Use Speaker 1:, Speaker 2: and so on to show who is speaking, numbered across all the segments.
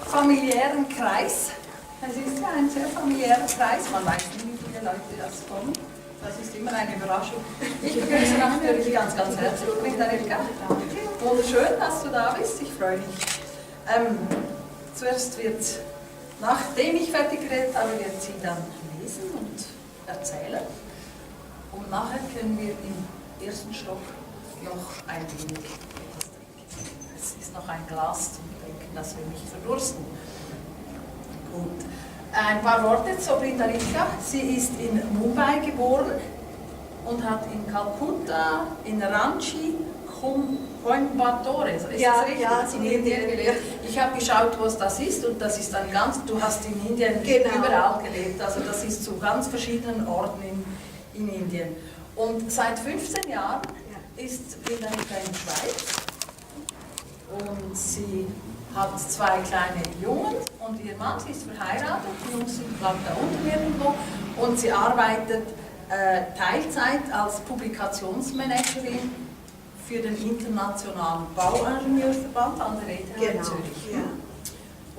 Speaker 1: familiären Kreis. Es ist ja ein sehr familiärer Kreis, man weiß nicht, wie viele Leute das kommen. Das ist immer eine Überraschung. Ich begrüße natürlich ganz, ganz herzlich, Bibliothek. Wunderschön, dass du da bist, ich freue mich. Zuerst wird, nachdem ich fertig geredet habe, wird sie dann lesen und erzählen. Und nachher können wir im ersten Stock noch ein wenig etwas trinken. Es ist noch ein Glas zum Trinken, das will mich verdursten. Gut. Ein paar Worte zu Dietikon. Sie ist in Mumbai geboren und hat in Kalkutta, in Ranchi, Coimbatore, ist das richtig?
Speaker 2: Ja,
Speaker 1: in Indien gelebt. Ich habe geschaut, was das ist, und das ist dann ganz, du hast in Indien überall gelebt, also das ist zu ganz verschiedenen Orten in Indien. Und seit 15 Jahren ist Bibliothek in der Schweiz und sie hat 2 kleine Jungen und ihr Mann, sie ist verheiratet, die Jungs sind glaube da unten irgendwo, und sie arbeitet Teilzeit als Publikationsmanagerin für den Internationalen Bauingenieurverband an der ETH Zürich. Ja.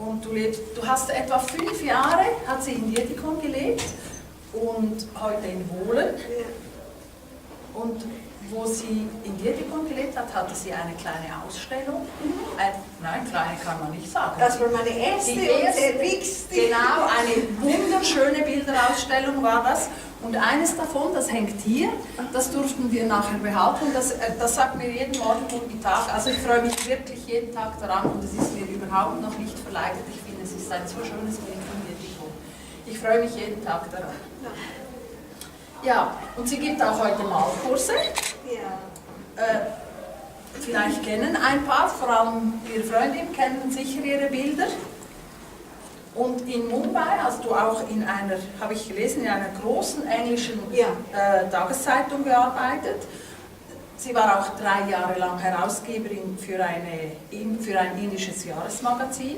Speaker 1: Und du hast etwa 5 Jahre, hat sie in Dietikon gelebt und heute in Wohlen. Ja. Und wo sie in Dietikon gelebt hat, hatte sie eine kleine Ausstellung. Nein, kleine kann man nicht sagen.
Speaker 2: Das war meine erste und sehr wichtigste.
Speaker 1: Genau, eine wunderschöne Bilderausstellung war das. Und eines davon, das hängt hier, das durften wir nachher behalten. Das sagt mir jeden Morgen und Mittag. Also ich freue mich wirklich jeden Tag daran, und es ist mir überhaupt noch nicht verleidet. Ich finde, es ist ein so schönes Bild von Dietikon. Ich freue mich jeden Tag daran. Ja, und sie gibt auch heute Malkurse. Ja. Vielleicht kennen ein paar, vor allem ihre Freundin, kennen sicher ihre Bilder. Und in Mumbai hast du auch in einer, habe ich gelesen, in einer großen englischen Tageszeitung gearbeitet. Sie war auch 3 Jahre lang Herausgeberin für ein indisches Jahresmagazin.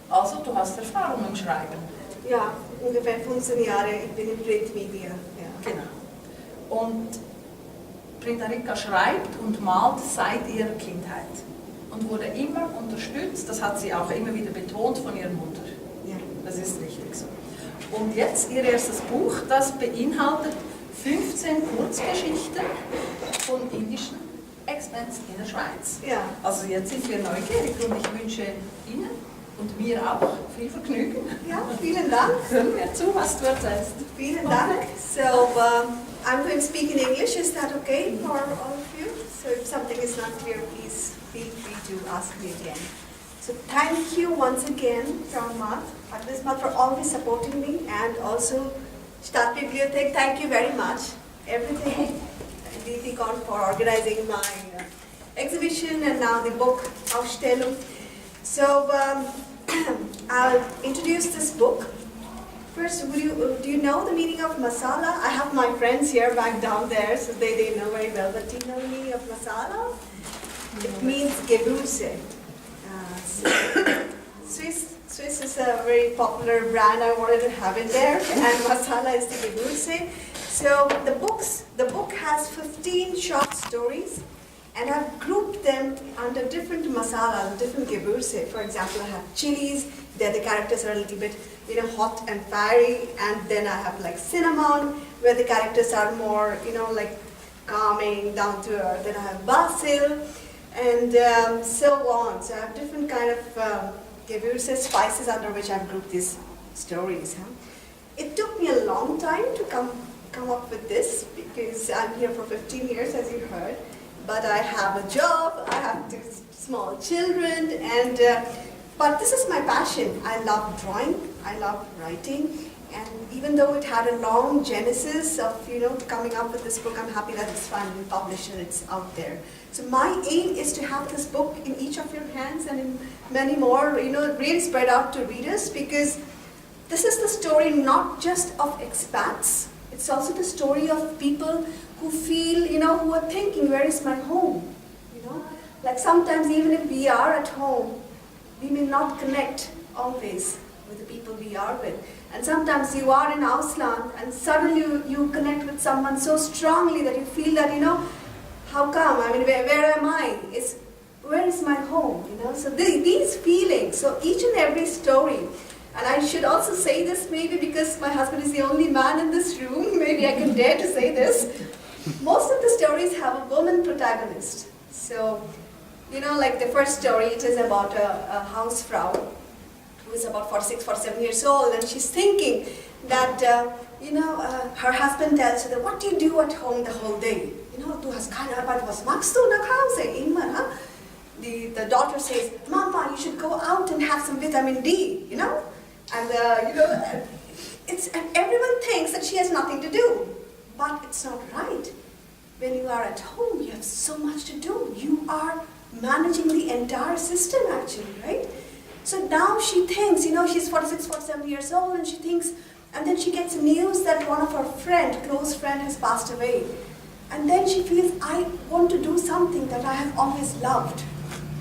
Speaker 1: Also du hast Erfahrung im Schreiben.
Speaker 2: Ja, ungefähr 15 Jahre, ich bin in Printmedia. Ja.
Speaker 1: Genau. Und Dietikon schreibt und malt seit ihrer Kindheit und wurde immer unterstützt, das hat sie auch immer wieder betont, von ihrer Mutter. Ja. Das ist richtig so. Und jetzt ihr erstes Buch, das beinhaltet 15 Kurzgeschichten von indischen Expats in der Schweiz. Ja. Also jetzt sind wir neugierig und ich wünsche Ihnen und mir auch viel Vergnügen.
Speaker 2: Ja, vielen Dank.
Speaker 1: Hören wir zu, was du erzählst.
Speaker 2: Vielen Dank. So, I'm going to speak in English. Is that okay for all of you? So if something is not clear, please feel free to ask me again. So thank you once again to A.Matt for always supporting me, and also Stadt Bibliothek, thank you very much. Everything, Dietikon for organizing my exhibition and now the book Ausstellung. So I'll introduce this book. First, do you know the meaning of Masala? I have my friends here back down there, so they know very well. But do you know the meaning of Masala? It means Gewürze. Swiss is a very popular brand. I wanted to have it there, and Masala is the Gewürze. So the book has 15 short stories, and I've grouped them under different masalas, different Gewürze. For example, I have chilies. There the characters are a little bit, hot and fiery, and then I have like cinnamon, where the characters are more, like calming, down to earth. Then I have basil, and so on. So I have different kind of Gewürze, spices under which I've grouped these stories. It took me a long time to come up with this, because I'm here for 15 years, as you heard. But I have a job, I have 2 small children, and but this is my passion. I love drawing, I love writing, and even though it had a long genesis of coming up with this book, I'm happy that it's finally published and it's out there. So my aim is to have this book in each of your hands and in many more, really spread out to readers, because this is the story not just of expats, it's also the story of people who feel, who are thinking, where is my home? Like sometimes even if we are at home, we may not connect always with the people we are with. And sometimes you are in Ausland and suddenly you connect with someone so strongly that you feel that, how come? I mean, where am I? where is my home? So these feelings, so each and every story, and I should also say this maybe because my husband is the only man in this room, maybe I can dare to say this. Most of the stories have a woman protagonist. So, like the first story, it is about a Hausfrau who is about 46, 47 years old, and she's thinking that, her husband tells her that, what do you do at home the whole day? Du hast keine Arbeit, was machst du nach Hause? Immer, huh? The daughter says, Mama, you should go out and have some vitamin D, And, and everyone thinks that she has nothing to do. But it's not right. When you are at home, you have so much to do. You are managing the entire system, actually, right? So now she thinks, she's 46, 47 years old, and she thinks, and then she gets news that one of her close friend has passed away. And then she feels, I want to do something that I have always loved.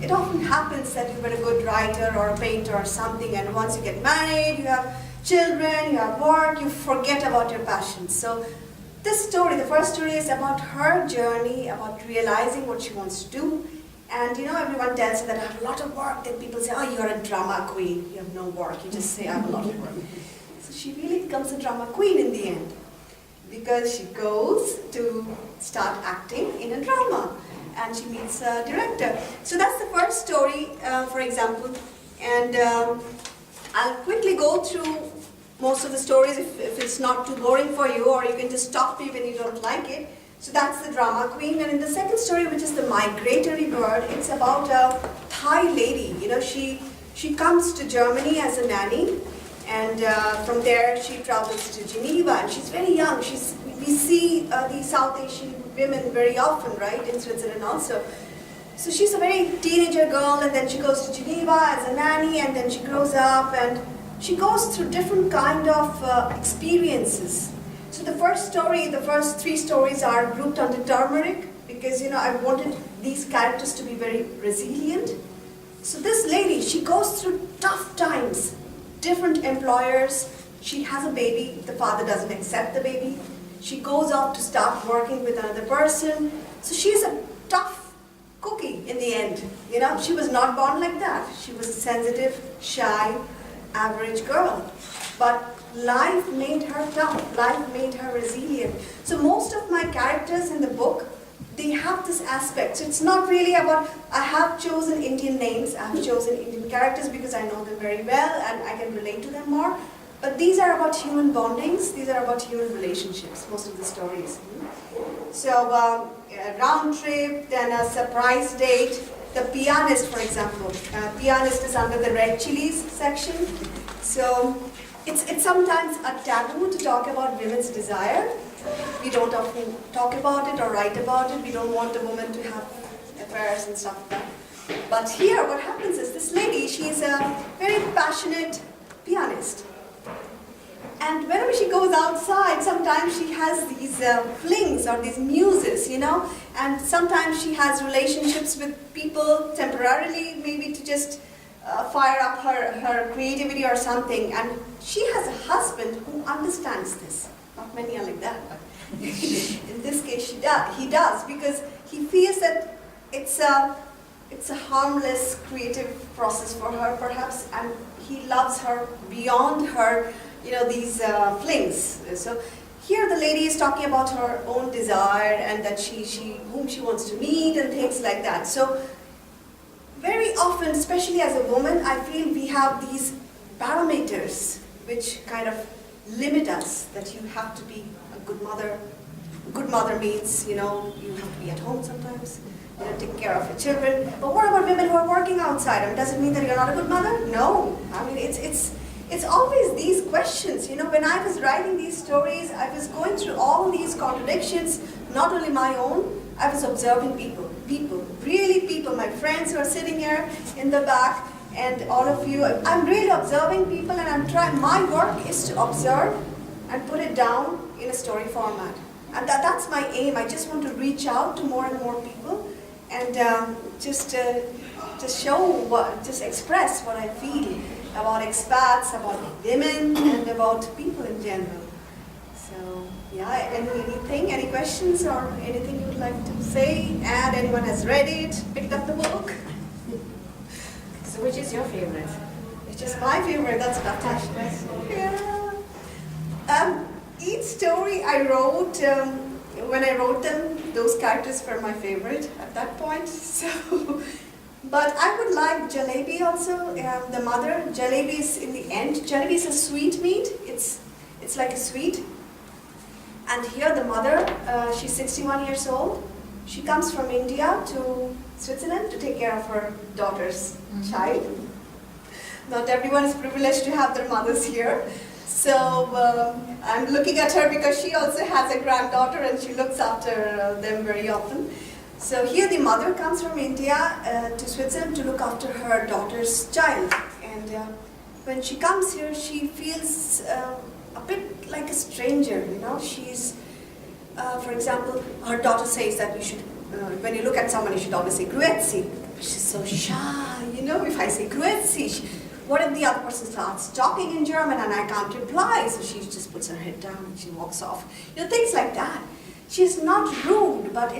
Speaker 2: It often happens that you were a good writer or a painter or something, and once you get married, you have children, you have work, you forget about your passion. So this story, the first story, is about her journey, about realizing what she wants to do. And everyone tells her that I have a lot of work. Then people say, oh, you're a drama queen. You have no work. You just say, I have a lot of work. So she really becomes a drama queen in the end, because she goes to start acting in a drama. And she meets a director. So that's the first story, for example. And I'll quickly go through most of the stories if it's not too boring for you, or you can just stop me when you don't like it. So that's the drama queen. And in the second story, which is the migratory bird, it's about a Thai lady. She comes to Germany as a nanny, and from there she travels to Geneva, and she's very young. We see the South Asian women very often, right, in Switzerland also. So she's a very teenager girl, and then she goes to Geneva as a nanny, and then she grows up, and she goes through different kind of experiences. So the first three stories are grouped under turmeric, because I wanted these characters to be very resilient. So this lady, she goes through tough times, different employers. She has a baby, the father doesn't accept the baby. She goes off to start working with another person. So she's a tough cookie in the end. She was not born like that. She was a sensitive, shy, average girl. But life made her tough. Life made her resilient. So most of my characters in the book, they have this aspect. So it's not really about, I have chosen Indian names, I have chosen Indian characters because I know them very well and I can relate to them more. But these are about human bondings, these are about human relationships, most of the stories. So a round trip, then a surprise date. The pianist, for example. Pianist is under the red chilies section. So it's sometimes a taboo to talk about women's desire. We don't often talk about it or write about it. We don't want a woman to have affairs and stuff like that. But here what happens is this lady, she's a very passionate pianist. And whenever she goes outside, sometimes she has these flings or these muses, and sometimes she has relationships with people temporarily, maybe to just fire up her creativity or something. And she has a husband who understands this. Not many are like that, but in this case he does, because he feels that it's a harmless creative process for her, perhaps, and he loves her beyond her these flings. So here the lady is talking about her own desire and that whom she wants to meet and things like that. So very often, especially as a woman, I feel we have these parameters which kind of limit us, that you have to be a good mother. A good mother means, you have to be at home sometimes, take care of your children. But what about women who are working outside? Does it mean that you're not a good mother? No. It's always these questions. When I was writing these stories, I was going through all these contradictions, not only my own, I was observing people, my friends who are sitting here in the back, and all of you. I'm really observing people, and I'm trying, my work is to observe and put it down in a story format. And that's my aim. I just want to reach out to more and more people and just express what I feel about expats, about women, and about people in general. So, yeah, any questions or anything you'd like to say? And anyone has read it, picked up the book?
Speaker 3: So which is your favorite?
Speaker 2: Which is my favorite? That's a tough question. Yeah. Each story I wrote, when I wrote them, those characters were my favorite at that point. So, but I would like Jalebi also. The mother, Jalebi is in the end. Jalebi is a sweet meat. It's like a sweet. And here the mother, she's 61 years old. She comes from India to Switzerland to take care of her daughter's child. Not everyone is privileged to have their mothers here. So I'm looking at her because she also has a granddaughter and she looks after them very often. So here the mother comes from India to Switzerland to look after her daughter's child. And when she comes here, she feels a bit like a stranger, you know. She's, for example, her daughter says that you should, when you look at someone, you should always say "Grüezi." She's so shy, you know. If I say "Grüezi," what if the other person starts talking in German and I can't reply? So she just puts her head down and she walks off. You know, things like that. She's not rude, but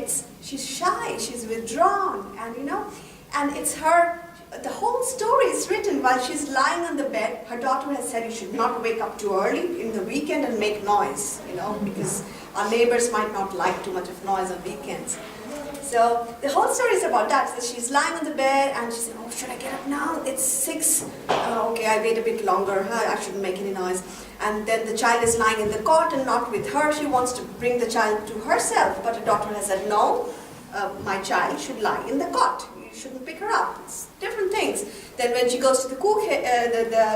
Speaker 2: she's shy, she's withdrawn, and you know, and it's her. The whole story is written while she's lying on the bed. Her daughter has said you should not wake up too early in the weekend and make noise, you know, because our neighbors might not like too much of noise on weekends. So the whole story is about that. So she's lying on the bed and she's saying, oh, should I get up now? It's 6. Okay, I wait a bit longer. I shouldn't make any noise. And then the child is lying in the cot and not with her. She wants to bring the child to herself, but her daughter has said, no, my child should lie in the cot. You shouldn't pick her up. It's different things. Then when she goes to the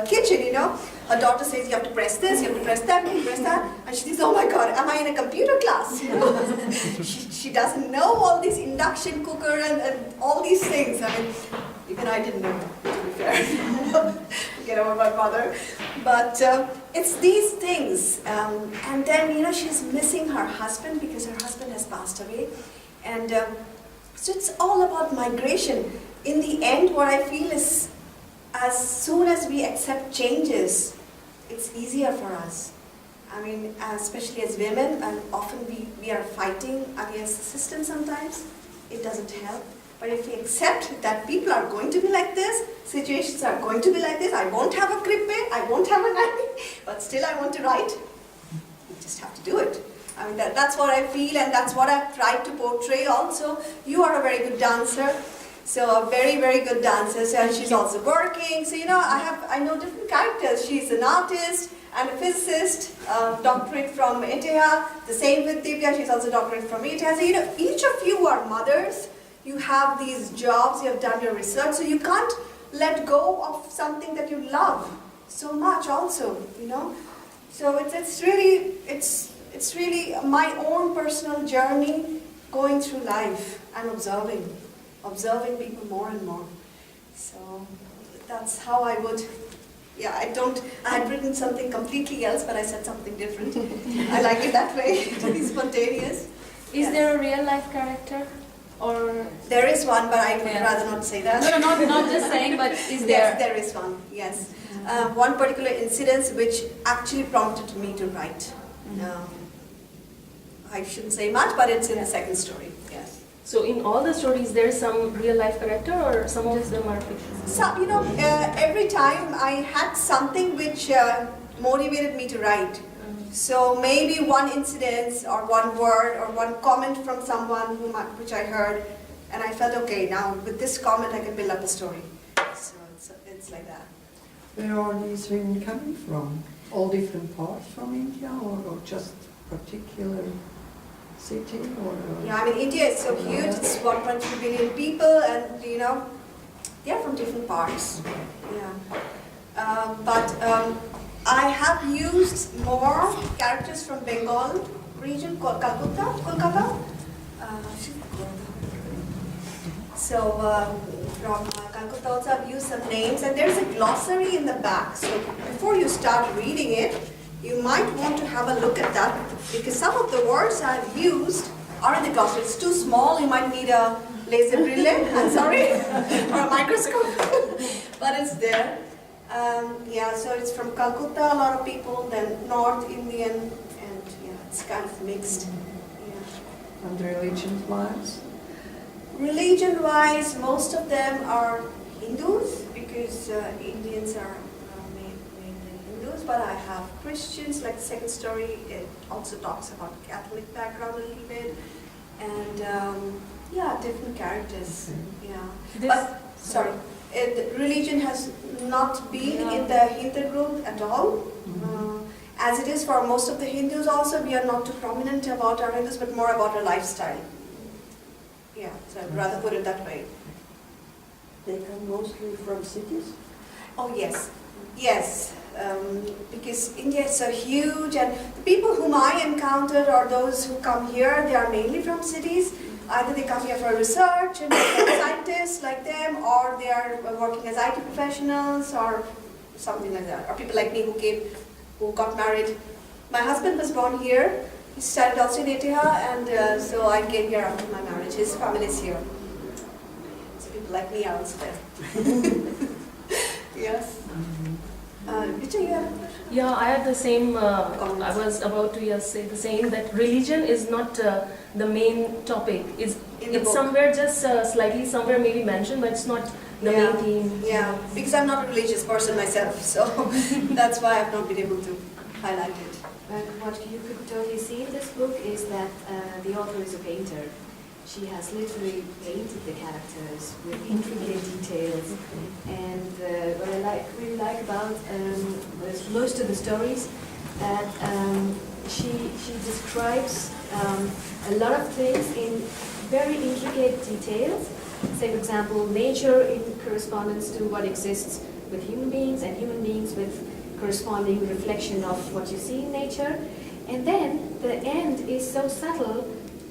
Speaker 2: kitchen, you know, her daughter says, you have to press this, you have to press that, you press that. And she thinks, oh my God, am I in a computer class? You know? she doesn't know all this induction cooker and all these things. I mean, even I didn't know, to be fair. Forget about my mother. But it's these things. And then, you know, she's missing her husband because her husband has passed away. And so it's all about migration. In the end, what I feel is, as soon as we accept changes, it's easier for us. I mean, especially as women, and often we are fighting against the system sometimes. It doesn't help. But if we accept that people are going to be like this, situations are going to be like this, I won't have a grippe, I won't have a nanny, but still I want to write, we just have to do it. I mean, that's what I feel, and that's what I've tried to portray also. You are a very good dancer. So a very, very good dancer, so, and she's also working. So, you know, I know different characters. She's an artist and a physicist, doctorate from ETH. The same with Divya, she's also doctorate from ETH. So, you know, each of you are mothers. You have these jobs, you have done your research, so you can't let go of something that you love so much also, you know. So it's really my own personal journey going through life and observing people more and more. So that's how I would, yeah, I had written something completely else, but I said something different. I like it that way, to be spontaneous.
Speaker 3: Is there a real life character? Or
Speaker 2: there is one, but I would rather not say that.
Speaker 3: No, not just saying, but is there?
Speaker 2: Yes, there is one, yes. One particular incident which actually prompted me to write. I shouldn't say much, but it's in the second story, yes.
Speaker 3: So in all the stories, there is some real life character, or some of them are fiction?
Speaker 2: So, you know, every time I had something which motivated me to write. So maybe one incident or one word or one comment from someone which I heard, and I felt, okay, now with this comment I can build up a story. So it's like that.
Speaker 4: Where are these women coming from? All different parts from India, or just particular city? Or
Speaker 2: yeah, I mean, India is so huge. It's 1.3 billion people, and you know, they are from different parts. Yeah, but I have used more characters from Bengal region, Kolkata. So from Calcutta also I've used some names, and there's a glossary in the back. So before you start reading it, you might want to have a look at that, because some of the words I've used are in the glossary. It's too small, you might need a laser brille, I'm sorry, or a microscope, but it's there. Yeah, so it's from Calcutta, a lot of people, then North Indian, and yeah, it's kind of mixed. Yeah.
Speaker 4: And religion-wise?
Speaker 2: Religion-wise, most of them are Hindus, because Indians are mainly Hindus, but I have Christians. Like the second story, it also talks about Catholic background a little bit, and yeah, different characters. Yeah, but sorry, religion has not been in the Hindu group at all. As it is for most of the Hindus also, we are not too prominent about our Hindus, but more about our lifestyle. Yeah, so I'd rather put it that way.
Speaker 4: They come mostly from cities?
Speaker 2: Oh yes, yes, because India is so huge, and the people whom I encountered or those who come here, they are mainly from cities. Either they come here for research and become scientists like them, or they are working as IT professionals or something like that. Or people like me who got married. My husband was born here. He studied also in Etihad, and so I came here after my marriage. His family is here. So people like me are also there. Yes. Richa, you have a question?
Speaker 3: Yeah, I had the same, I was about to say the same, that religion is not the main topic. It's
Speaker 2: book.
Speaker 3: somewhere just slightly somewhere maybe mentioned, but it's not the main theme.
Speaker 2: Yeah, because I'm not a religious person myself, so that's why I've not been able to highlight it.
Speaker 5: But what you could totally see in this book is that the author is a painter. She has literally painted the characters with intricate details. And what I really like about most of the stories, that she describes a lot of things in very intricate details. Say, for example, nature in correspondence to what exists with human beings, and human beings with corresponding reflection of what you see in nature. And then the end is so subtle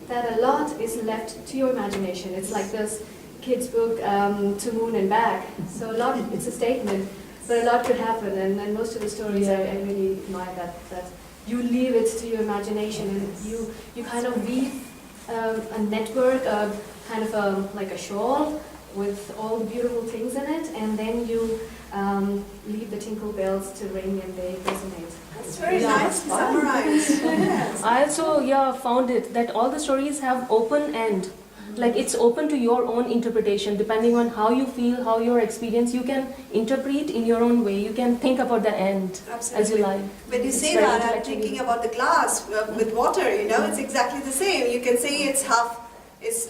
Speaker 5: that a lot is left to your imagination. It's like this kid's book, To Moon and Back. So a lot, it's a statement, but a lot could happen. And most of the stories, I really admire that you leave it to your imagination, and you kind of weave a network, kind of like a shawl with all the beautiful things in it, and then you leave the tinkle bells to ring and they resonate.
Speaker 2: That's very nice to summarize. Yes.
Speaker 3: I also found it that all the stories have open end. Like it's open to your own interpretation, depending on how you feel, how your experience, you can interpret in your own way. You can think about the end as you like.
Speaker 2: When you
Speaker 3: It's
Speaker 2: say
Speaker 3: very
Speaker 2: that, I'm
Speaker 3: intellectually-
Speaker 2: thinking about the glass with water, it's exactly the same. You can say it's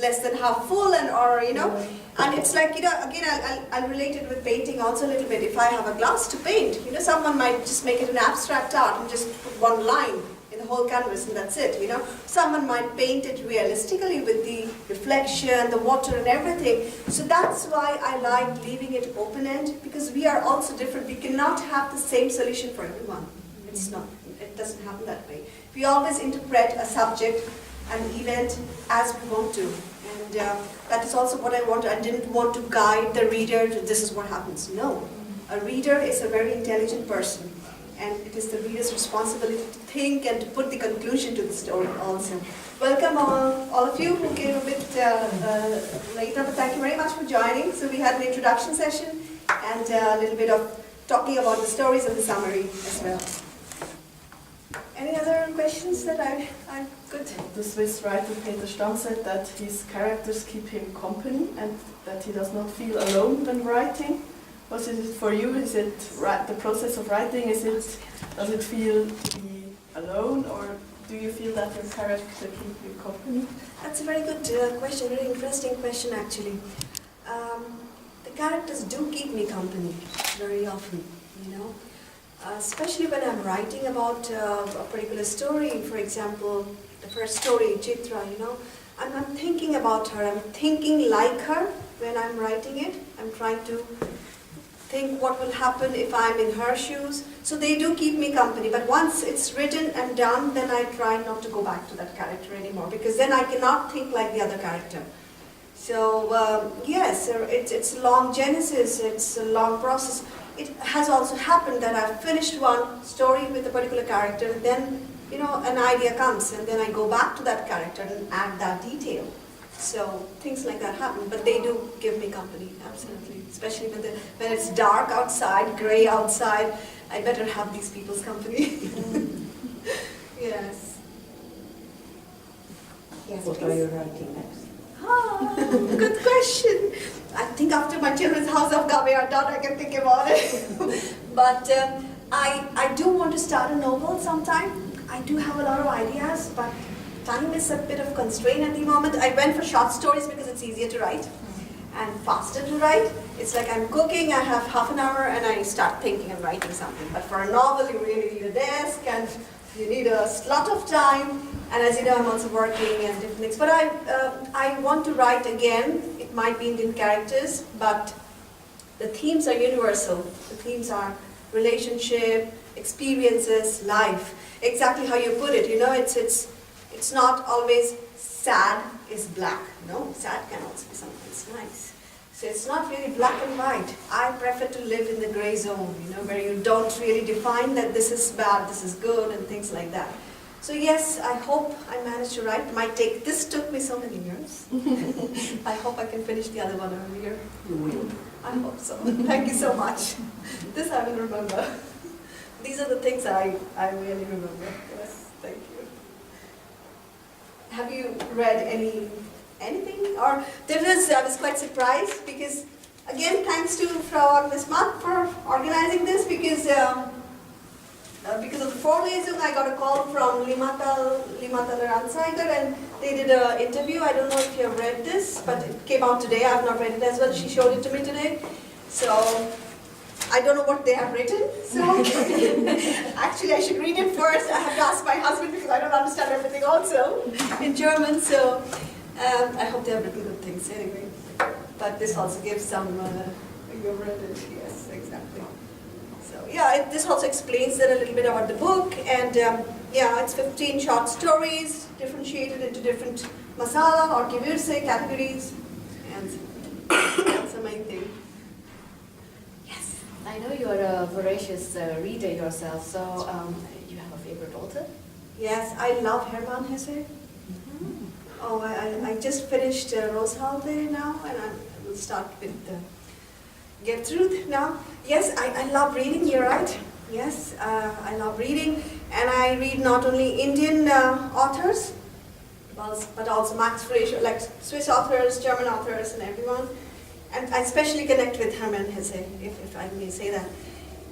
Speaker 2: less than half full, and it's like, again, I'll relate it with painting also a little bit. If I have a glass to paint, someone might just make it an abstract art and just put one line in the whole canvas and that's it, Someone might paint it realistically with the reflection, the water and everything. So that's why I like leaving it open-end, because we are also different. We cannot have the same solution for everyone. It's not. It doesn't happen that way. We always interpret a subject, an event, as we want to. And that is also what I want. I didn't want to guide the reader to this is what happens. No. A reader is a very intelligent person. And it is the reader's responsibility to think and to put the conclusion to the story also. Welcome all of you who came a bit later, but thank you very much for joining. So we had an introduction session and a little bit of talking about the stories and the summary as well. Any other questions that I could?
Speaker 6: The Swiss writer Peter Stamm said that his characters keep him company and that he does not feel alone when writing. What is it for you? Is it the process of writing? Does it feel to be alone, or do you feel that your character keep you company?
Speaker 2: That's a very good question, very interesting question actually. The characters do keep me company very often, especially when I'm writing about a particular story. For example, the first story, Chitra, I'm thinking about her, I'm thinking like her when I'm writing it. I'm trying to think what will happen if I'm in her shoes. So they do keep me company, but once it's written and done, then I try not to go back to that character anymore, because then I cannot think like the other character. So yes, it's a long genesis, it's a long process. It has also happened that I've finished one story with a particular character, and then an idea comes, and then I go back to that character and add that detail. So things like that happen, but they do give me company, absolutely. Especially when it's dark outside, grey outside, I better have these people's company. Yes. Yes.
Speaker 4: What are you writing next?
Speaker 2: Ah, Good question. I think after my children's house of Gabe are done, I can think about it. But I do want to start a novel sometime. I do have a lot of ideas, but time is a bit of constraint at the moment. I went for short stories because it's easier to write and faster to write. It's like I'm cooking, I have half an hour and I start thinking and writing something. But for a novel, you really need a desk and you need a slot of time. And as you know, I'm also working and different things. But I want to write again. It might be Indian characters, but the themes are universal. The themes are relationship, experiences, life. Exactly how you put it. You know, it's not always sad is black. No, sad can also be something nice. So it's not really black and white. I prefer to live in the gray zone, you know, where you don't really define that this is bad, this is good, and things like that. So yes, I hope I managed to write. This took me so many years. I hope I can finish the other one earlier.
Speaker 4: You will.
Speaker 2: I hope so. Thank you so much. This I will remember. These are the things I really remember. Yes, thank you. Have you read anything? Or I was quite surprised because, again, thanks to Frau Agnesmat for organizing this because of the Vorlesung, I got a call from Limataler Anzeiger and they did an interview. I don't know if you have read this, but it came out today. I have not read it as well. She showed it to me today. So I don't know what they have written. So actually I should read it first. I have to ask my husband because I don't understand everything also in German. So I hope they have written good things anyway. But this also gives some, you've read it, yes, exactly. So yeah, this also explains a little bit about the book, and yeah, it's 15 short stories, differentiated into different masala or Gewürze categories, and that's the main thing. Yes?
Speaker 5: I know you're a voracious reader yourself, so you have a favorite author?
Speaker 2: Yes, I love Hermann Hesse. Oh, I just finished Rosehalde now, and I will start with Gertrude now. Yes, I love reading, you're right. Yes, I love reading, and I read not only Indian authors, but also Max Frisch, like Swiss authors, German authors, and everyone. And I especially connect with Hermann Hesse, if I may say that.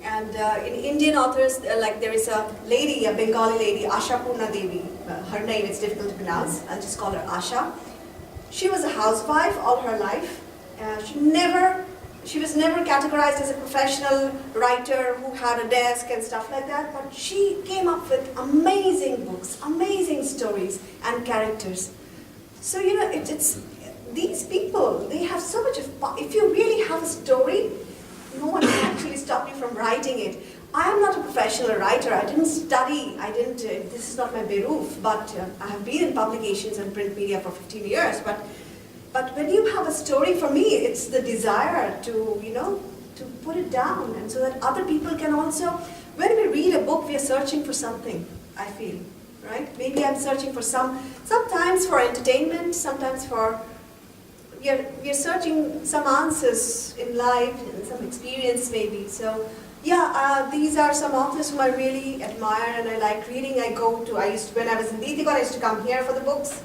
Speaker 2: And in Indian authors, like there is a lady, a Bengali lady, Asha Purna Devi. Her name is difficult to pronounce. I'll just call her Asha. She was a housewife all her life. She was never categorized as a professional writer who had a desk and stuff like that. But she came up with amazing books, amazing stories and characters. So you know, it's these people. They have so much of. If you really have a story, no one can actually stop you from writing it. I am not a professional writer. I didn't study. This is not my beruf. But I have been in publications and print media for 15 years. But when you have a story, for me, it's the desire to to put it down, and so that other people can also. When we read a book, we are searching for something. I feel, right? Maybe I'm searching for sometimes for entertainment, sometimes for. We are searching some answers in life and some experience maybe. So yeah, these are some authors whom I really admire and I like reading. When I was in Dietikon, I used to come here for the books.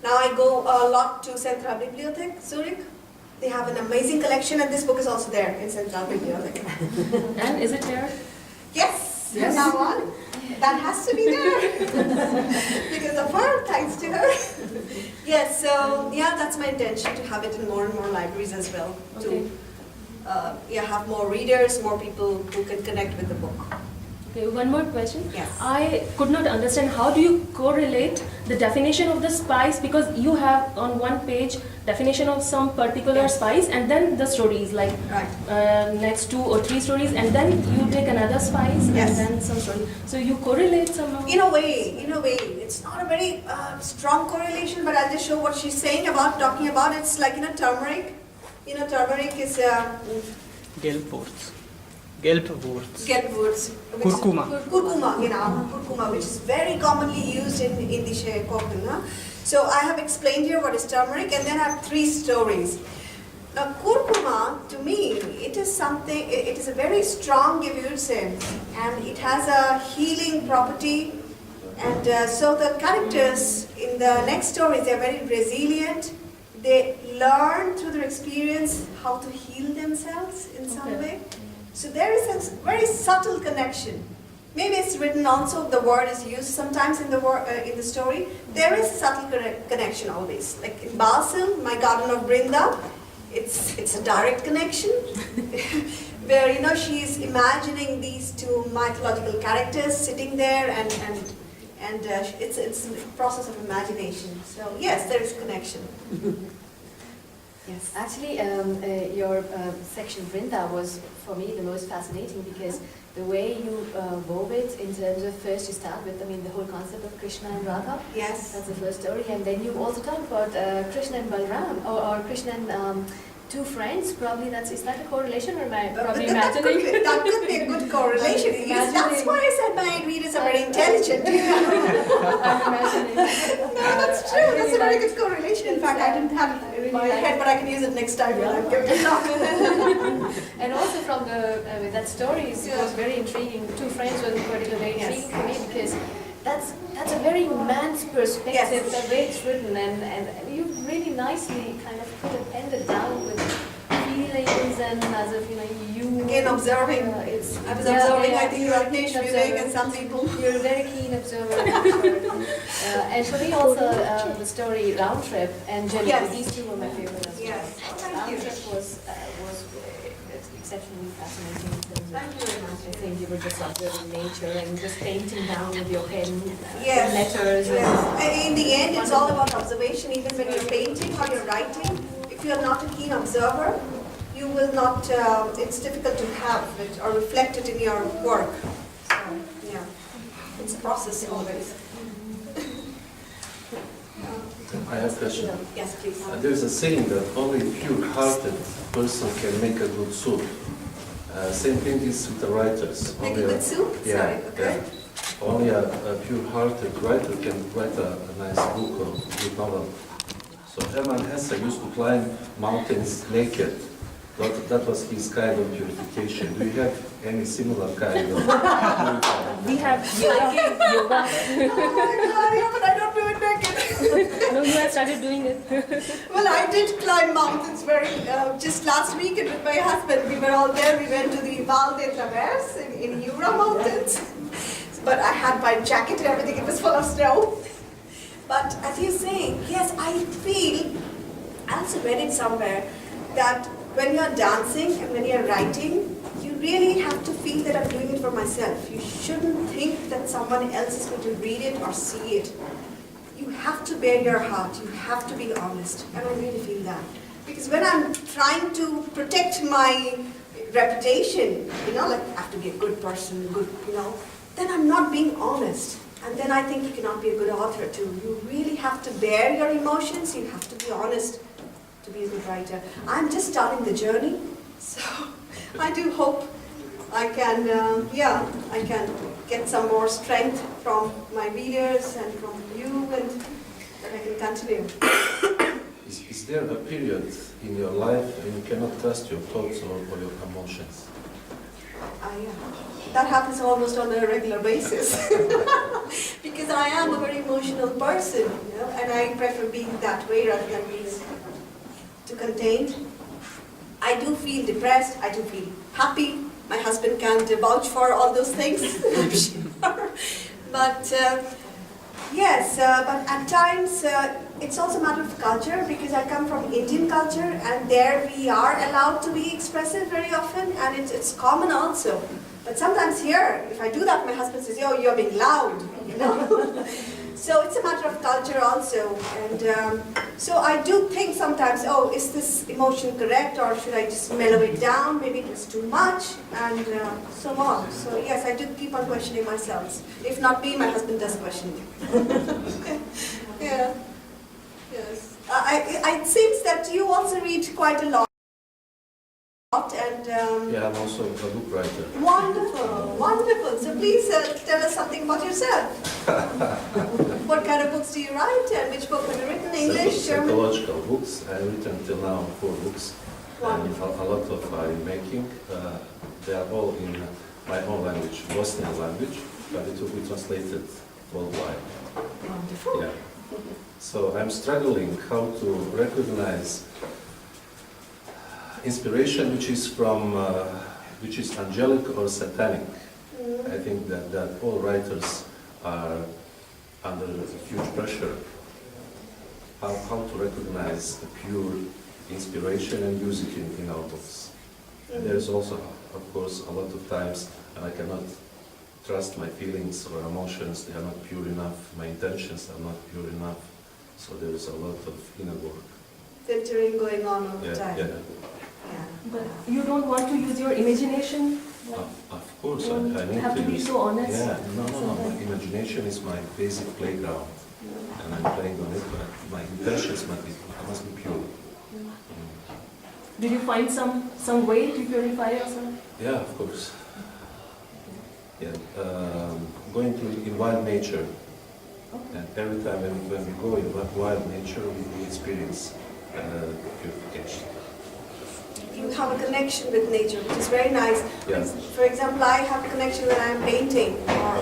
Speaker 2: Now I go a lot to Central Bibliothek, Zurich. They have an amazing collection, and this book is also there in Central Bibliothek.
Speaker 3: And is it there?
Speaker 2: Yes,
Speaker 3: Yes.
Speaker 2: now on. That has to be there because of her, thanks to her. Yes, so yeah, that's my intention to have it in more and more libraries as well.
Speaker 3: Okay.
Speaker 2: To have more readers, more people who can connect with the book.
Speaker 3: Okay, one more question.
Speaker 2: Yes.
Speaker 3: I could not understand how do you correlate the definition of the spice, because you have on one page definition of some particular
Speaker 2: Yes.
Speaker 3: spice and then the stories like
Speaker 2: Right.
Speaker 3: next 2 or 3 stories, and then you take another spice
Speaker 2: Yes.
Speaker 3: and then some story. So you correlate somehow.
Speaker 2: In a way, it's not a very strong correlation, but I'll just show what she's talking about. It's like turmeric. Turmeric is
Speaker 7: Gelbwurz. Gelbwurz.
Speaker 2: Gelbwurz.
Speaker 7: Kurkuma.
Speaker 2: Kurkuma, which is very commonly used in Indische Kochen. So I have explained here what is turmeric, and then I have 3 stories. Now, kurkuma, to me, it is a very strong Gewürze, and it has a healing property. And so the characters in the next stories, they're very resilient, they learn through their experience how to heal themselves in some way. So there is a very subtle connection. Maybe it's written also, the word is used sometimes in the story. There is a subtle connection always. Like in Basel, my garden of Brinda, it's a direct connection. Where, you know, she is imagining these two mythological characters sitting there, and it's a process of imagination. So yes, there is connection.
Speaker 5: Yes, actually, your section Brinda was for me the most fascinating because the way you wove it in terms of first you start with, I mean, the whole concept of Krishna and Radha.
Speaker 2: Yes.
Speaker 5: That's the first story, and then you also talk about Krishna and Balram, or Krishna and two friends. Probably is that a correlation, or am I probably imagining?
Speaker 2: That could be a good correlation. Yes, that's why I said my readers are very intelligent.
Speaker 5: I'm imagining.
Speaker 2: No, that's true. That's a very good correlation. In fact, I didn't have it in my head, but I can use it next time when I'm giving a talk.
Speaker 5: And also from with that story, it was very intriguing. Two friends was particularly intriguing for me because that's a very man's perspective, the way it's written, and you really nicely kind of put a pen down with feelings and as if you
Speaker 2: Again, observing. I was observing. I think right, Nish, Vivek, and some people.
Speaker 5: You're a very keen observer. And for me also the story Round Trip and Jenny, these two were my favorite as well.
Speaker 2: Yes.
Speaker 5: Round Trip was exceptionally fascinating.
Speaker 2: Thank you very much.
Speaker 5: I think you were just observing nature and just painting down with your pen
Speaker 2: Yes.
Speaker 5: letters.
Speaker 2: And in the end, it's all about observation. Even when you're painting or you're writing, if you're not a keen observer, you will not. It's difficult to have it or reflect it in your work. So yeah, it's a process always.
Speaker 8: I have a question.
Speaker 2: Yes, please.
Speaker 8: There is a saying that only a pure-hearted person can make a good soup. Same thing is with the writers.
Speaker 2: Make a good soup?
Speaker 8: Yeah,
Speaker 2: Sorry, okay.
Speaker 8: yeah. Only a pure-hearted writer can write a nice book or good novel. So Hermann Hesse used to climb mountains naked. That was his kind of purification. Do you have any similar kind of purification?
Speaker 3: We have yoga.
Speaker 2: But I don't do it naked.
Speaker 3: No, you have started doing it.
Speaker 2: Well, I did climb mountains just last weekend with my husband. We were all there. We went to the Val de Traverse in Jura Mountains. But I had my jacket and everything. It was full of snow. But as you say, yes, I feel, I also read it somewhere, that when you're dancing and when you're writing, you really have to feel that I'm doing it for myself. You shouldn't think that someone else is going to read it or see it. You have to bear your heart. You have to be honest. And I really feel that. Because when I'm trying to protect my reputation, like I have to be a good person, then I'm not being honest. And then I think you cannot be a good author too. You really have to bear your emotions. You have to be honest to be a good writer. I'm just starting the journey, so I do hope I can, I can get some more strength from my readers and from you, and that I can continue.
Speaker 8: Is there a period in your life when you cannot trust your thoughts or your emotions?
Speaker 2: That happens almost on a regular basis because I am a very emotional person, and I prefer being that way rather than being too contained. I do feel depressed, I do feel happy. My husband can vouch for all those things, I'm sure. But yes, but at times it's also a matter of culture, because I come from Indian culture, and there we are allowed to be expressive very often, and it's common also. But sometimes here, if I do that, my husband says, "Oh, you're being loud," So it's a matter of culture also, and so I do think sometimes, oh, is this emotion correct, or should I just mellow it down? Maybe it was too much, and so on. So yes, I do keep on questioning myself. If not me, my husband does question me. Yeah. Yes. It seems that you also read quite a lot. And
Speaker 8: Yeah, I'm also a book writer.
Speaker 2: Wonderful, wonderful. So please tell us something about yourself. What kind of books do you write, and which book have you written? English, German?
Speaker 8: Psychological books. I've written till now 4 books.
Speaker 2: Wonderful.
Speaker 8: And a lot of I'm making. They are all in my own language, Bosnian language, but it will be translated worldwide.
Speaker 2: Wonderful.
Speaker 8: Yeah. So I'm struggling how to recognize inspiration which is from, which is angelic or satanic. I think that all writers are under huge pressure. How to recognize the pure inspiration and use it in our books. And there's also, of course, a lot of times I cannot trust my feelings or emotions. They are not pure enough. My intentions are not pure enough. So there is a lot of inner work.
Speaker 2: Filtering going on all the
Speaker 8: Yeah,
Speaker 2: time.
Speaker 8: yeah.
Speaker 2: Yeah.
Speaker 3: But you don't want to use your imagination?
Speaker 8: Of course,
Speaker 3: You
Speaker 8: I need
Speaker 3: have to be
Speaker 8: use-
Speaker 3: so honest.
Speaker 8: Yeah, no. My imagination is my basic playground, and I'm playing on it. But my intentions must be pure.
Speaker 3: Did you find some way to purify yourself?
Speaker 8: Yeah, of course. Yeah, going to in wild nature, and every time when we go in wild nature, we experience purification.
Speaker 2: You have a connection with nature, which is very nice.
Speaker 8: Yeah.
Speaker 2: For example, I have a connection when I'm painting or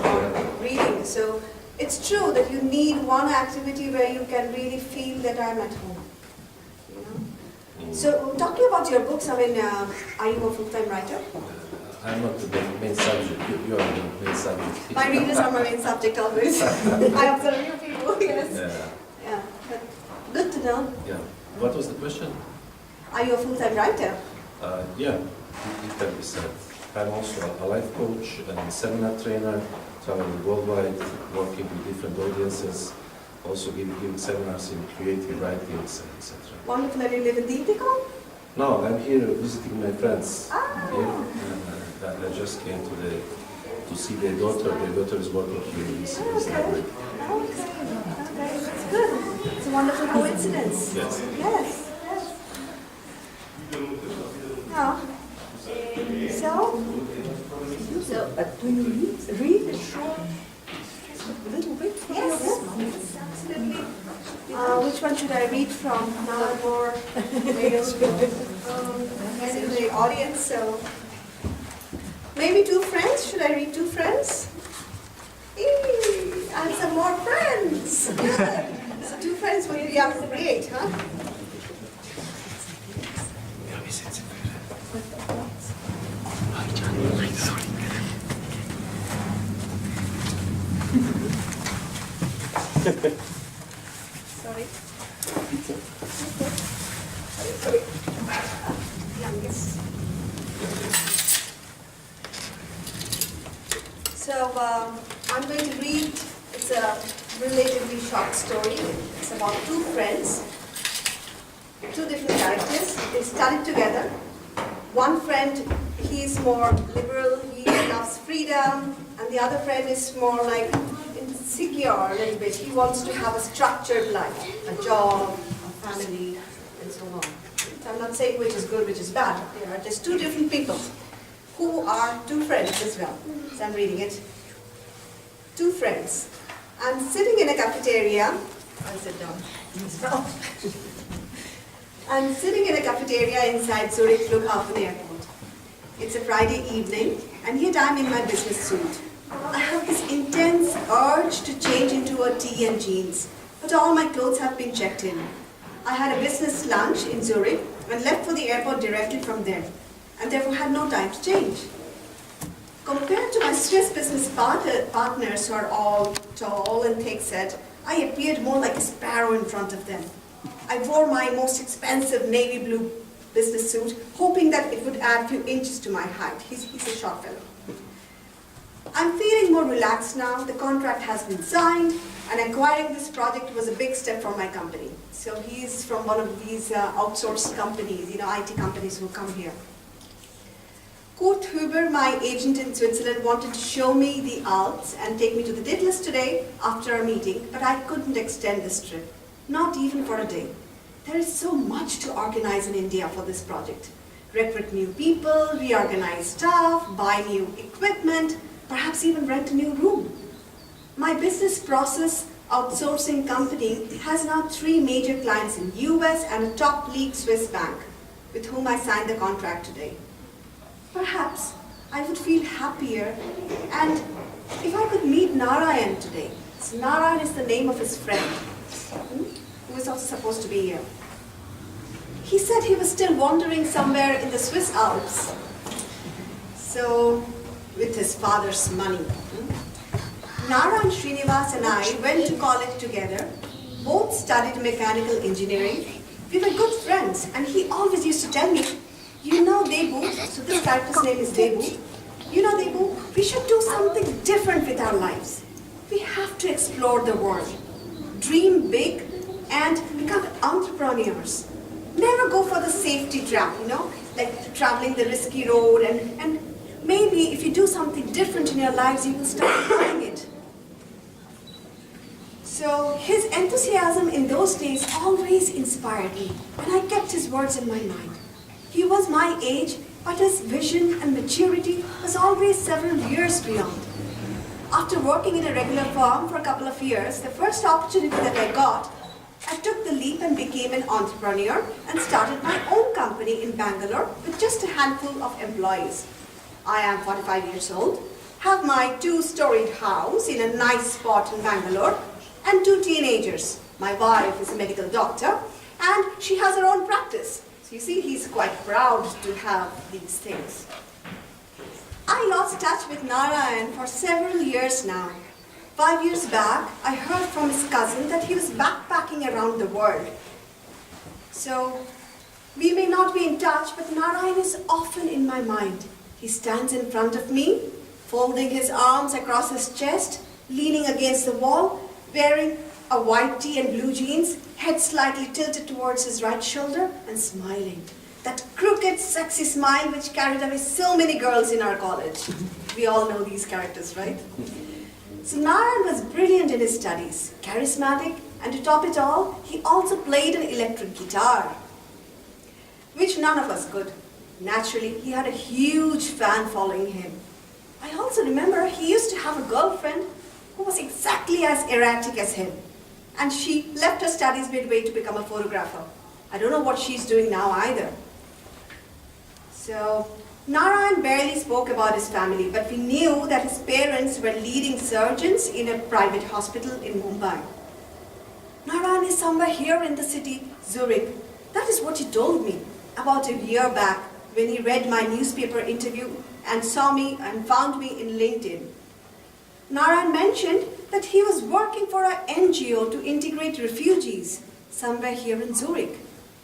Speaker 2: reading. So it's true that you need one activity where you can really feel that I'm at home. You know? So talking about your books, I mean, are you a full-time writer?
Speaker 8: I'm not the main subject. You are the main subject.
Speaker 2: My readers are my main subject always. I observe you people, yes.
Speaker 8: Yeah.
Speaker 2: Yeah, but good to know.
Speaker 8: Yeah. What was the question?
Speaker 2: Are you a full-time writer?
Speaker 8: Yeah, it can be said. I'm also a life coach and a seminar trainer, traveling worldwide, working with different audiences, also giving seminars in creative writings, etc.
Speaker 2: Wonderful. And you live in Dietikon?
Speaker 8: No, I'm here visiting my friends.
Speaker 2: Ah.
Speaker 8: Here, and I just came to see their daughter. Their daughter is working here in this library.
Speaker 2: Okay, that's good. It's a wonderful coincidence.
Speaker 8: Yes.
Speaker 2: Yes. Yeah. So,
Speaker 4: But do you read a short, little bit from your
Speaker 2: yes,
Speaker 4: book?
Speaker 2: yes, absolutely. Which one should I read from? Now I'm more in the audience, so maybe Two Friends. Should I read Two Friends? Eee, and some more friends. Good. So Two Friends would be appropriate, huh? Sorry. Youngest. So I'm going to read, it's a relatively short story. It's about two friends, two different characters. They studied together. One friend, he's more liberal, he loves freedom, and the other friend is more like insecure a little bit. He wants to have a structured life, a job, a family, and so on. So I'm not saying which is good, which is bad. There are just two different people who are two friends as well. So I'm reading it. Two friends. I'm sitting in a cafeteria. I'll sit down as well. I'm sitting in a cafeteria inside Zurich Flughafen Airport. It's a Friday evening, and yet I'm in my business suit. I have this intense urge to change into a tee and jeans, but all my clothes have been checked in. I had a business lunch in Zurich and left for the airport directly from there, and therefore had no time to change. Compared to my Swiss business partners who are all tall and thick-set, I appeared more like a sparrow in front of them. I wore my most expensive navy blue business suit, hoping that it would add a few inches to my height. He's a short fellow. I'm feeling more relaxed now. The contract has been signed, and acquiring this project was a big step for my company. So he's from one of these outsourced companies, IT companies who come here. Kurt Huber, my agent in Switzerland, wanted to show me the Alps and take me to the Ditlas today after our meeting, but I couldn't extend this trip, not even for a day. There is so much to organize in India for this project. Recruit new people, reorganize staff, buy new equipment, perhaps even rent a new room. My business process outsourcing company has now 3 major clients in US and a top league Swiss bank with whom I signed the contract today. Perhaps I would feel happier, and if I could meet Narayan today. So Narayan is the name of his friend. who is also supposed to be here. He said he was still wandering somewhere in the Swiss Alps. So, with his father's money. Nara and Srinivas and I went to college together. Both studied mechanical engineering. We were good friends, and he always used to tell me, you know, Debu, so this character's name is Debu. You know, Debu, we should do something different with our lives. We have to explore the world, dream big, and become entrepreneurs. Never go for the safety trap, you know, like traveling the risky road, and maybe if you do something different in your lives, you will start enjoying it. So his enthusiasm in those days always inspired me, and I kept his words in my mind. He was my age, but his vision and maturity was always several years beyond. After working in a regular firm for a couple of years, the first opportunity that I got, I took the leap and became an entrepreneur and started my own company in Bangalore with just a handful of employees. I am 45 years old, have my 2-storied house in a nice spot in Bangalore, and 2 teenagers. My wife is a medical doctor, and she has her own practice. So you see, he's quite proud to have these things. I lost touch with Narayan for several years now. 5 years back, I heard from his cousin that he was backpacking around the world. So, we may not be in touch, but Narayan is often in my mind. He stands in front of me, folding his arms across his chest, leaning against the wall, wearing a white tee and blue jeans, head slightly tilted towards his right shoulder, and smiling. That crooked, sexy smile which carried away so many girls in our college. We all know these characters, right? So Narayan was brilliant in his studies, charismatic, and to top it all, he also played an electric guitar, which none of us could. Naturally, he had a huge fan following him. I also remember he used to have a girlfriend who was exactly as erratic as him, and she left her studies midway to become a photographer. I don't know what she's doing now either. So, Narayan barely spoke about his family, but we knew that his parents were leading surgeons in a private hospital in Mumbai. Narayan is somewhere here in the city, Zurich. That is what he told me about a year back when he read my newspaper interview and saw me and found me in LinkedIn. Narayan mentioned that he was working for an NGO to integrate refugees somewhere here in Zurich.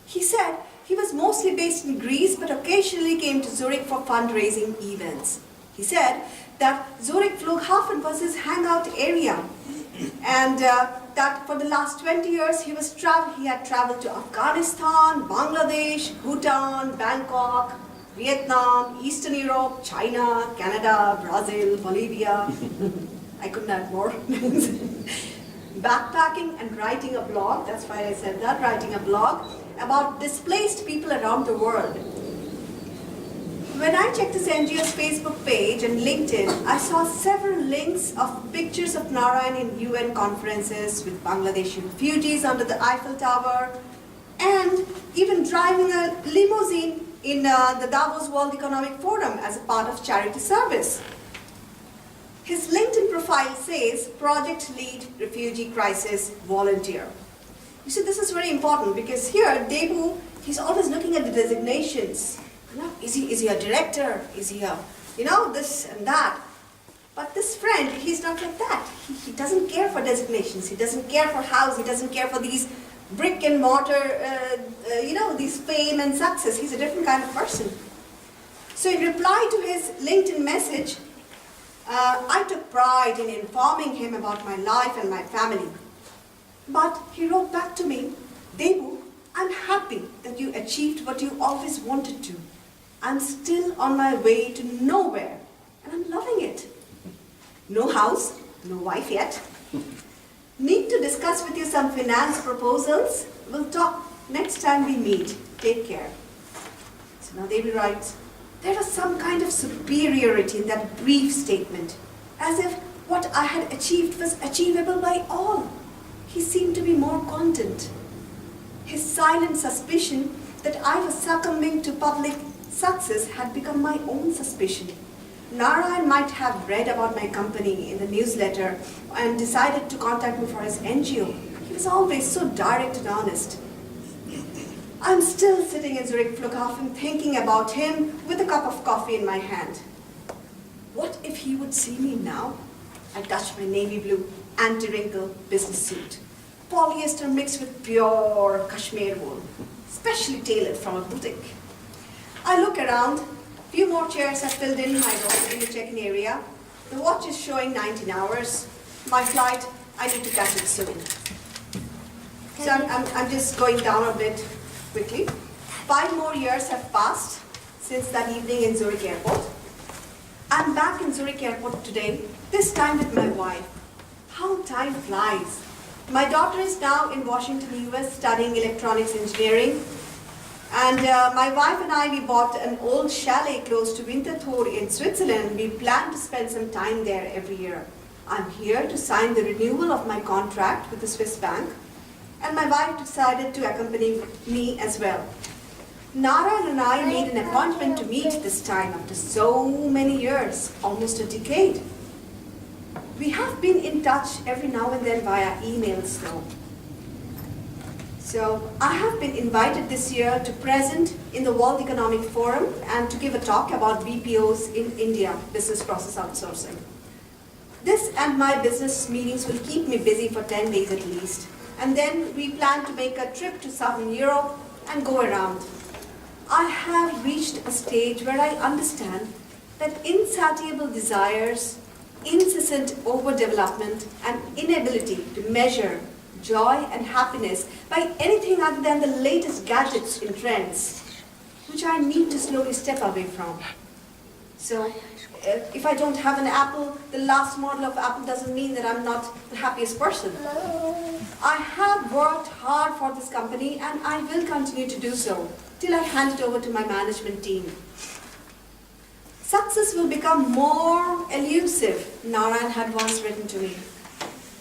Speaker 2: He said he was mostly based in Greece, but occasionally came to Zurich for fundraising events. He said that Zurich Flughafen was his hangout area, and that for the last 20 years he had traveled to Afghanistan, Bangladesh, Bhutan, Bangkok, Vietnam, Eastern Europe, China, Canada, Brazil, Bolivia. I couldn't add more. Backpacking and writing a blog, that's why I said that, writing a blog about displaced people around the world. When I checked this NGO's Facebook page and LinkedIn, I saw several links of pictures of Narayan in UN conferences with Bangladeshi refugees under the Eiffel Tower, and even driving a limousine in the Davos World Economic Forum as a part of charity service. His LinkedIn profile says, Project Lead Refugee Crisis Volunteer. You see, this is very important because here, Debu, he's always looking at the designations. You know, is he a director? Is he a, this and that? But this friend, he's not like that. He doesn't care for designations. He doesn't care for house. He doesn't care for these brick and mortar, these fame and success. He's a different kind of person. So in reply to his LinkedIn message, I took pride in informing him about my life and my family. But he wrote back to me, Debu, I'm happy that you achieved what you always wanted to. I'm still on my way to nowhere, and I'm loving it. No house, no wife yet. Need to discuss with you some finance proposals. We'll talk next time we meet. Take care. So now Debu writes, there was some kind of superiority in that brief statement, as if what I had achieved was achievable by all. He seemed to be more content. His silent suspicion that I was succumbing to public success had become my own suspicion. Narayan might have read about my company in the newsletter and decided to contact me for his NGO. He was always so direct and honest. I'm still sitting in Zurich Flughafen thinking about him with a cup of coffee in my hand. What if he would see me now? I touched my navy blue anti-wrinkle business suit, polyester mixed with pure cashmere wool, specially tailored from a boutique. I look around. Few more chairs have filled in my row in the check-in area. The watch is showing 19 hours. My flight, I need to catch it soon. So I'm just going down a bit quickly. 5 more years have passed since that evening in Zurich Airport. I'm back in Zurich Airport today, this time with my wife. How time flies. My daughter is now in Washington, US, studying electronics engineering. And my wife and I, we bought an old chalet close to Winterthur in Switzerland. We plan to spend some time there every year. I'm here to sign the renewal of my contract with the Swiss bank. And my wife decided to accompany me as well. Nara and I made an appointment to meet this time after so many years, almost a decade. We have been in touch every now and then via emails though. So I have been invited this year to present in the World Economic Forum and to give a talk about BPOs in India, business process outsourcing. This and my business meetings will keep me busy for 10 days at least. And then we plan to make a trip to Southern Europe and go around. I have reached a stage where I understand that insatiable desires, incessant overdevelopment, and inability to measure joy and happiness by anything other than the latest gadgets in trends, which I need to slowly step away from. So, if I don't have an Apple, the last model of Apple doesn't mean that I'm not the happiest person. I have worked hard for this company and I will continue to do so till I hand it over to my management team. Success will become more elusive, Narayan had once written to me.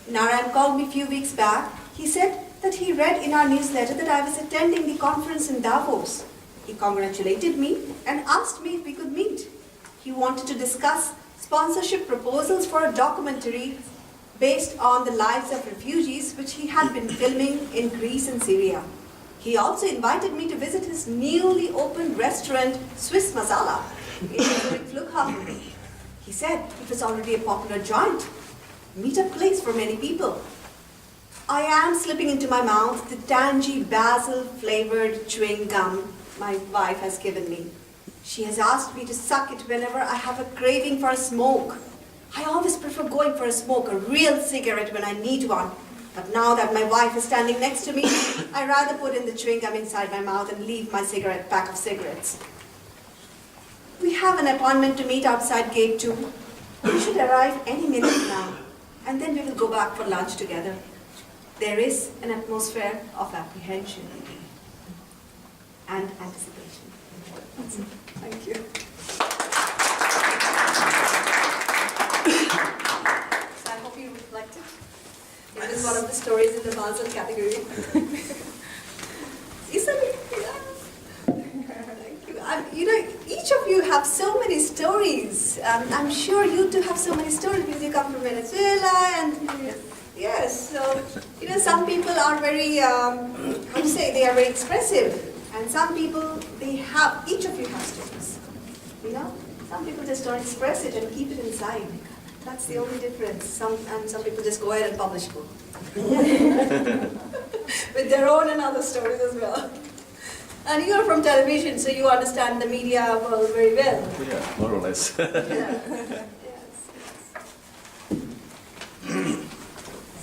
Speaker 2: Narayan called me a few weeks back. He said that he read in our newsletter that I was attending the conference in Davos. He congratulated me and asked me if we could meet. He wanted to discuss sponsorship proposals for a documentary based on the lives of refugees which he had been filming in Greece and Syria. He also invited me to visit his newly opened restaurant, Swiss Masala, in Zurich Flughafen. He said it was already a popular joint, meet-up place for many people. I am slipping into my mouth the tangy basil-flavored chewing gum my wife has given me. She has asked me to suck it whenever I have a craving for a smoke. I always prefer going for a smoke, a real cigarette when I need one. But now that my wife is standing next to me, I rather put in the chewing gum inside my mouth and leave my cigarette pack of cigarettes. We have an appointment to meet outside gate 2. We should arrive any minute now, and then we will go back for lunch together. There is an atmosphere of apprehension and anticipation. That's it. Thank you. So I hope you liked it. It is one of the stories in the Basel category. Isn't it? Yeah. Thank you. You know, each of you have so many stories. I'm sure you too have so many stories because you come from Venezuela and yes. So you know, some people are very how to say, they are very expressive, and some people each of you have stories. You know, some people just don't express it and keep it inside. That's the only difference. Some people just go ahead and publish books with their own and other stories as well. And you're from television, so you understand the media world very well.
Speaker 8: Yeah, more or less.
Speaker 2: Yeah. Yes.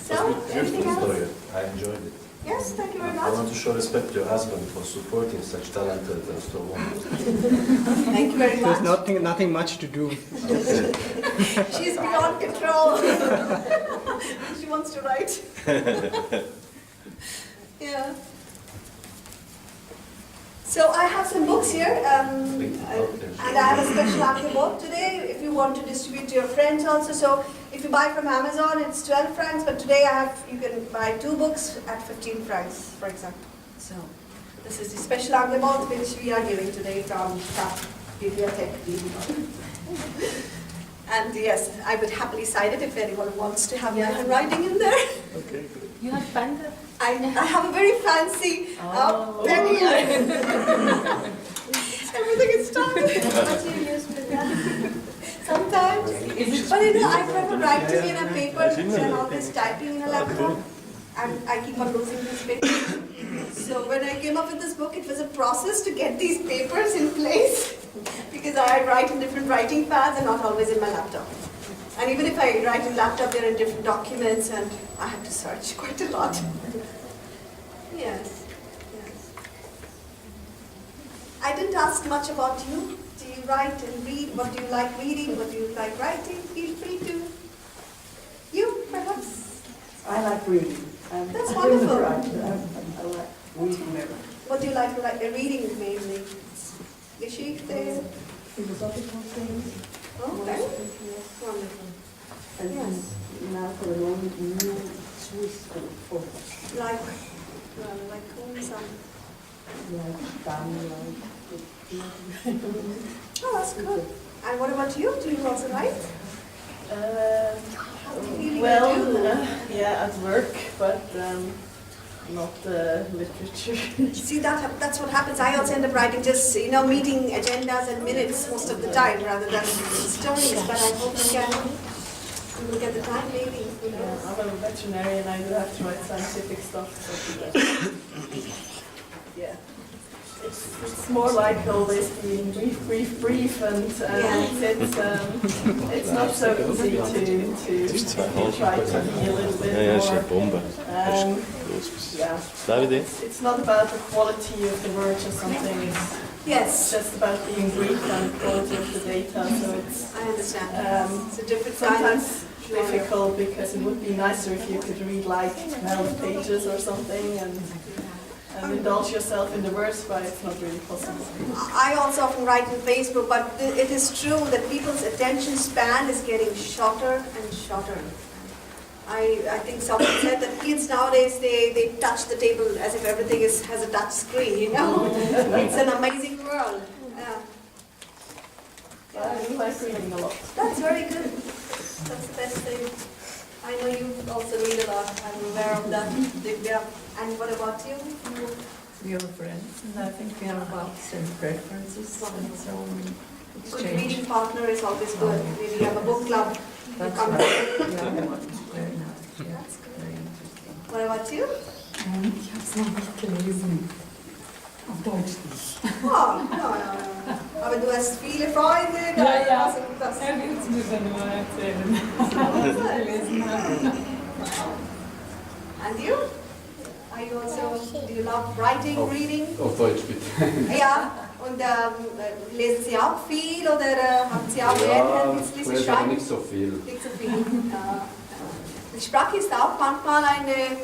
Speaker 2: So, anything
Speaker 8: Beautiful story.
Speaker 2: else?
Speaker 8: I enjoyed it.
Speaker 2: Yes, thank you very
Speaker 8: I want
Speaker 2: much.
Speaker 8: to show respect to your husband for supporting such talented and strong women.
Speaker 2: Thank you very
Speaker 7: There's
Speaker 2: much.
Speaker 7: nothing much to do.
Speaker 2: She's beyond control. She wants to write. Yeah. So I have some books here, and I have a special artbook today if you want to distribute to your friends also. So if you buy from Amazon, it's 12 francs, but today you can buy 2 books at 15 francs, for example. So this is the special artbook which we are giving today from Stadt, Bibliothek, Dietikon. And yes, I would happily sign it if anyone wants to have my handwriting in there.
Speaker 7: Okay, good.
Speaker 3: You have pen there?
Speaker 2: I have a very fancy pen here. Everything is done.
Speaker 5: What do you use for that?
Speaker 2: Sometimes. But you know, I prefer writing in a paper than always typing in a laptop. And I keep on losing these papers. So when I came up with this book, it was a process to get these papers in place. Because I write in different writing pads and not always in my laptop. And even if I write in laptop, they're in different documents and I have to search quite a lot. Yes, yes. I didn't ask much about you. Do you write and read? What do you like reading? What do you like writing? Feel free to. You, perhaps?
Speaker 4: I like reading.
Speaker 2: That's
Speaker 4: I didn't
Speaker 2: wonderful.
Speaker 4: write, I like reading everything.
Speaker 2: What do you like reading mainly? Geschichte?
Speaker 4: Philosophical things.
Speaker 2: Okay. Wonderful.
Speaker 4: And
Speaker 2: Yes.
Speaker 4: now for the moment, new Swiss authors.
Speaker 2: Like whom? Some.
Speaker 4: Like Daniel,
Speaker 2: Oh, that's good. And what about you? Do you also write?
Speaker 6: Yeah, at work, but not literature.
Speaker 2: See, that's what happens. I also end up writing just, meeting agendas and minutes most of the time rather than stories. But I hope you will get the time maybe. Who knows?
Speaker 6: I'm a veterinarian, I do have to write scientific stuff. So yeah. It's more like always being brief, and it's not so easy to try to be a little bit more. It's not about the quality of the words or something. It's just about being brief and the quality of the data. So it's
Speaker 2: I understand. It's a different kind
Speaker 6: sometimes difficult because it would be nicer if you could read like 12 pages or something and indulge yourself in the words, but it's not really possible.
Speaker 2: I also often write on Facebook, but it is true that people's attention span is getting shorter and shorter. I think someone said that kids nowadays, they touch the table as if everything has a touch screen, It's an amazing world.
Speaker 6: I do like reading a lot.
Speaker 2: That's very good. That's the best thing. I know you also read a lot. I'm aware of that. Divya. And what about you?
Speaker 4: We are friends, and I think we have about the same preferences, and so we
Speaker 2: Good
Speaker 4: exchange.
Speaker 2: reading partner is always good. Maybe you have a book club.
Speaker 4: That's
Speaker 2: Come
Speaker 4: right.
Speaker 2: together.
Speaker 4: Yeah, very nice. Yeah,
Speaker 2: That's good.
Speaker 4: very interesting.
Speaker 2: What about you?
Speaker 9: Ich habe es noch nicht gelesen. Auf Deutsch nicht.
Speaker 2: Oh, no. Aber du hast viele Freunde.
Speaker 9: Ja.
Speaker 2: Also das.
Speaker 9: Er wird es mir dann nur erzählen, was ich gelesen habe.
Speaker 2: And you? Are you also, do you love writing, reading?
Speaker 8: Auf Deutsch bitte.
Speaker 2: Ja, und lesen Sie auch viel oder haben Sie auch Lernkenntnisse
Speaker 8: vielleicht
Speaker 2: schreiben?
Speaker 8: nicht so viel.
Speaker 2: Nicht so viel. Ja. Die Sprache ist auch manchmal eine,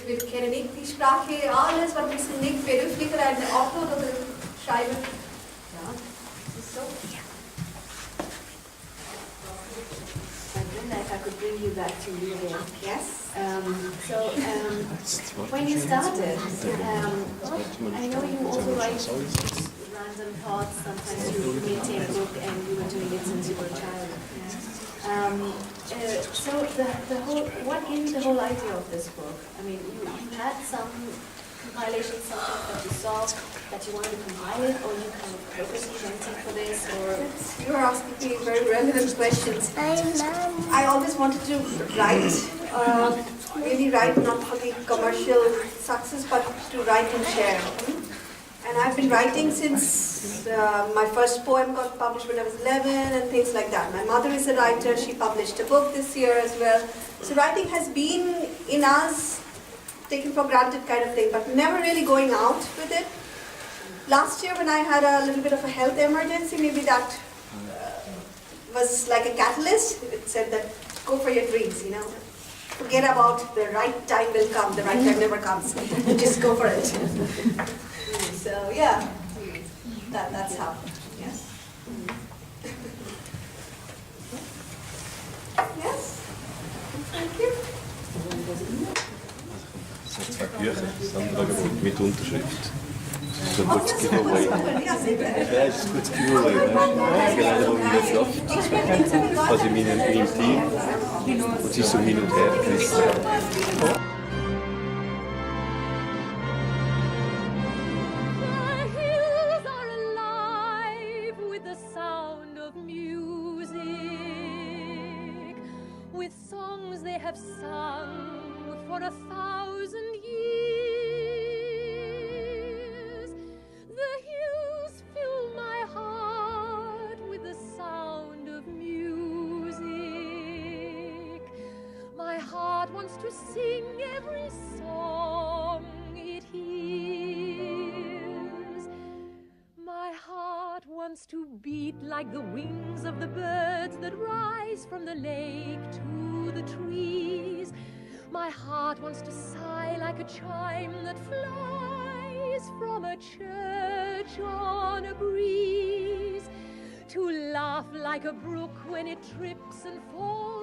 Speaker 2: wir kennen nicht die Sprache alles, aber wir sind nicht beruflicher ein Autor oder Schreiber. Ja, das ist so.
Speaker 5: If I could bring you back to you again.
Speaker 2: Yes.
Speaker 5: When you started, I know you also write random thoughts. Sometimes you maintain a book, and you were doing it since you were a child. So what gave you the whole idea of this book? I mean, you had some compilation, something that you saw that you wanted to compile it, or you kind of purposely went in for this, or?
Speaker 2: You are asking me very relevant questions. I always wanted to write, really write not for the commercial success, but to write and share. And I've been writing since my first poem got published when I was 11 and things like that. My mother is a writer, she published a book this year as well. So writing has been in us, taken for granted kind of thing, but never really going out with it. Last year when I had a little bit of a health emergency, maybe that was like a catalyst. It said that go for your dreams, Forget about the right time will come, the right time never comes. Just go for it. So yeah, that's how, yes. Yes, thank you.
Speaker 10: Es hat zwei Bücher, das andere Angebot mit Unterschrift. Zo een goed giveaway. Ja, het is een goed giveaway. Ik ga er ook in de vlog. Als je in een team, het is zo min op het
Speaker 11: have sung for 1,000 years. The hills fill my heart with the sound of music. My heart wants to sing every song it hears. My heart wants to beat like the wings of the birds that rise from the lake to the trees. My heart wants to sigh like a chime that flies from a church on a breeze, to laugh like a brook when it trips and falls